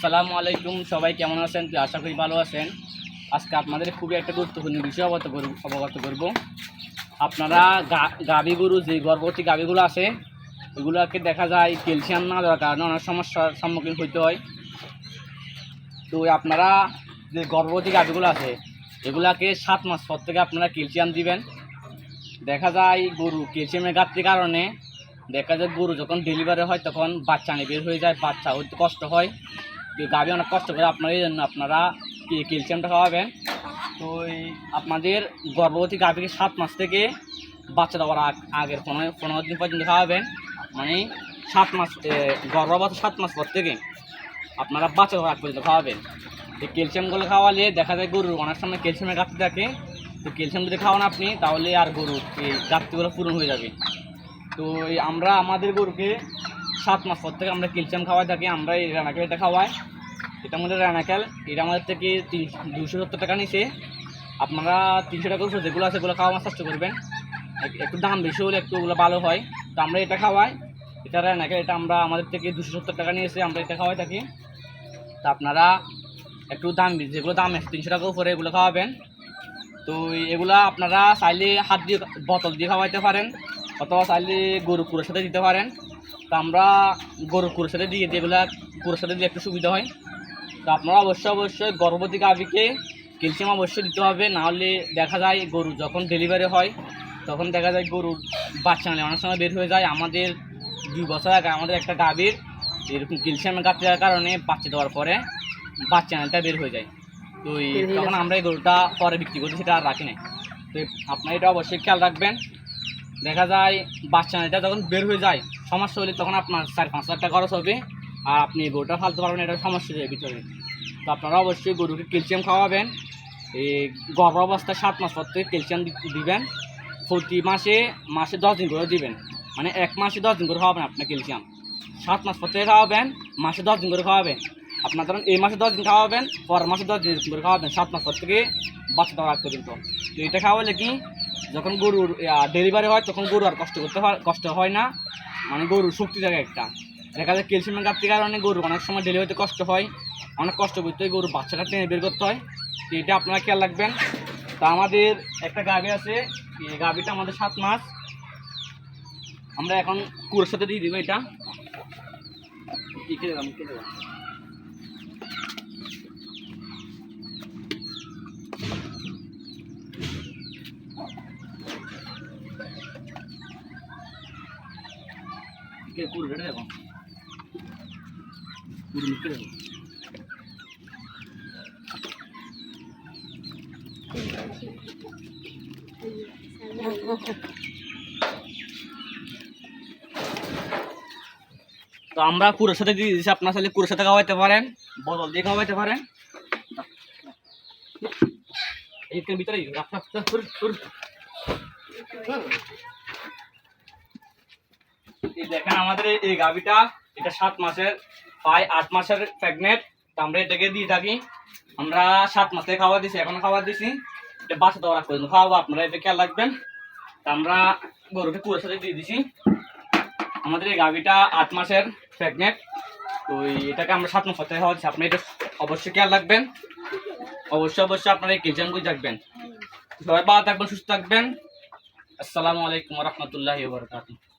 আসসালামু আলাইকুম, সবাই কেমন আছেন? আশা করি ভালো আছেন। আজকে আপনাদের খুবই একটা গুরুত্বপূর্ণ বিষয় অবগত করব। আপনারা গাভী গরু, যে গর্ভবতী গাভীগুলো আছে, এগুলোকে দেখা যায় ক্যালসিয়াম না দেওয়ার কারণে অনেক সমস্যার সম্মুখীন হইতে হয়। তো আপনারা যে গর্ভবতী গাভীগুলো আছে, এগুলাকে 7 মাস পর থেকে আপনারা ক্যালসিয়াম দিবেন। দেখা যায় গরু ক্যালসিয়ামের ঘাটতির কারণে দেখা যায় গরু যখন ডেলিভারি হয় তখন বাচ্চা নিয়ে বের হয়ে যায়, বাচ্চা হইতে কষ্ট হয়। গাভী অনেক কষ্ট করে, আপনার এই জন্য আপনারা ক্যালসিয়ামটা খাওয়াবেন। তো আপনাদের গর্ভবতী গাভীকে 7 মাস থেকে বাচ্চা দেওয়ার আগের 15 দিন পর্যন্ত খাওয়াবেন। মানে 7 মাস গর্ভবতী 7 মাস পর থেকে আপনারা বাচ্চা দেওয়ার আগ পর্যন্ত খাওয়াবেন। এই ক্যালসিয়ামগুলো খাওয়ালে দেখা যায় গরুর অনেক সময় ক্যালসিয়ামের ঘাটতি থাকে। তো ক্যালসিয়াম যদি খাওয়ান আপনি, তাহলে আর গরুর এই ঘাটতিগুলো পূরণ হয়ে যাবে। তো আমরা আমাদের গরুকে 7 মাস পর থেকে আমরা ক্যালসিয়াম খাওয়াই থাকি। আমরা এই রানাকেল এটা খাওয়াই। এটা আমাদের রানাকেল, এটা আমাদের থেকে 270 টাকা নিচে। আপনারা 300 টাকা যেগুলো আছে সেগুলো খাওয়ার চেষ্টা করবেন। একটু দাম বেশি হলে একটু ওগুলো ভালো হয়। তো আমরা এটা খাওয়াই, এটা রানাকেল, এটা আমরা আমাদের থেকে 270 টাকা নিয়েছি, আমরা এটা খাওয়াই থাকি। তো আপনারা একটু দাম, যেগুলো দাম 300 টাকা উপরে এগুলো খাওয়াবেন। তো এগুলা আপনারা চাইলে হাত দিয়ে বোতল দিয়ে খাওয়াইতে পারেন, অথবা চাইলে গরু কুড়োর সাথে দিতে পারেন। তো আমরা গরু কুড়োর সাথে দিয়ে এগুলা কুড়োর সাথে দিয়ে একটু সুবিধা হয়। তো আপনারা অবশ্যই গর্ভবতী গাভীকে ক্যালসিয়াম অবশ্যই দিতে হবে। নাহলে দেখা যায় গরু যখন ডেলিভারি হয় তখন দেখা যায় গরুর বাচ্চা নিয়ে অনেক সময় বের হয়ে যায়। আমাদের 2 বছর আগে আমাদের একটা গাভীর এরকম ক্যালসিয়ামের ঘাটতি থাকার কারণে বাচ্চা দেওয়ার পরে বাচ্চা নেলটা বের হয়ে যায়। তো তখন আমরা এই গরুটা পরে বিক্রি করি, সেটা আর রাখি না। তো আপনারা এটা অবশ্যই খেয়াল রাখবেন। দেখা যায় বাচ্চা নেলটা যখন বের হয়ে যায়, সমস্যা হলে তখন আপনার 4-5 লাখ টাকা খরচ হবে, আর আপনি গরুটা ফালতে পারবেন, এটা সমস্যা যায় ভিতরে। তো আপনারা অবশ্যই গরুকে ক্যালসিয়াম খাওয়াবেন। এই গর্ভ অবস্থায় 7 মাস পর থেকে ক্যালসিয়াম দিবেন। প্রতি মাসে 10 দিন করে দিবেন। মানে 1 মাসে 10 দিন করে খাওয়াবেন আপনার ক্যালসিয়াম। 7 মাস পর থেকে খাওয়াবেন, মাসে 10 দিন করে খাওয়াবেন। আপনার ধরুন এই মাসে 10 দিন খাওয়াবেন, পরের মাসে 10 দিন করে খাওয়াবেন, 7 মাস পর থেকে বাচ্চা দেওয়ার আগ পর্যন্ত। তো এটা খাওয়ালে কি, যখন গরুর ডেলিভারি হয় তখন গরু আর কষ্ট হয় না। মানে গরুর শক্তি থাকে একটা। দেখা যায় ক্যালসিয়ামের ঘাটতির কারণে গরু অনেক সময় ডেলিভারিতে কষ্ট হয়, অনেক কষ্ট করতে হয়, গরুর বাচ্চাটা টেনে বের করতে হয়। তো এটা আপনারা খেয়াল রাখবেন। তা আমাদের একটা গাভী আছে, এই গাভীটা আমাদের 7 মাস। আমরা এখন কুড়োর সাথে দিয়ে দিব। এটা খেতে দেবো। পুরো রেটে দেখো, পুরো মিশে দেখো। তো আমরা কুড়োর সাথে দিয়ে দিচ্ছি, আপনার সাথে কুড়োর সাথে খাওয়াইতে পারেন, বদল দিয়ে খাওয়াইতে পারেন। এর ভিতরে দেখেন আমাদের এই গাভীটা, এটা 7 মাসের, প্রায় 8 মাসের প্রেগনেন্ট। তো আমরা এটাকে দিয়ে থাকি। আমরা 7 মাসে খাওয়া দিছি, এখন খাওয়া দিছি, এটা বাচ্চা দেওয়ার আগ পর্যন্ত খাওয়াবো। আপনারা এটা খেয়াল রাখবেন। তো আমরা গরুকে কুড়োর সাথে দিয়ে দিছি। আমাদের এই গাভীটা 8 মাসের প্রেগনেন্ট। তো এটাকে আমরা 7 মাস পর থেকে খাওয়া দিচ্ছি। আপনি এটা অবশ্যই খেয়াল রাখবেন। অবশ্যই আপনারা এই ক্যালসিয়ামগুলো রাখবেন। সবাই ভালো থাকবেন, সুস্থ থাকবেন। আসসালামু আলাইকুম ওয়া রাহমাতুল্লাহি ওয়া বারাকাতুহু।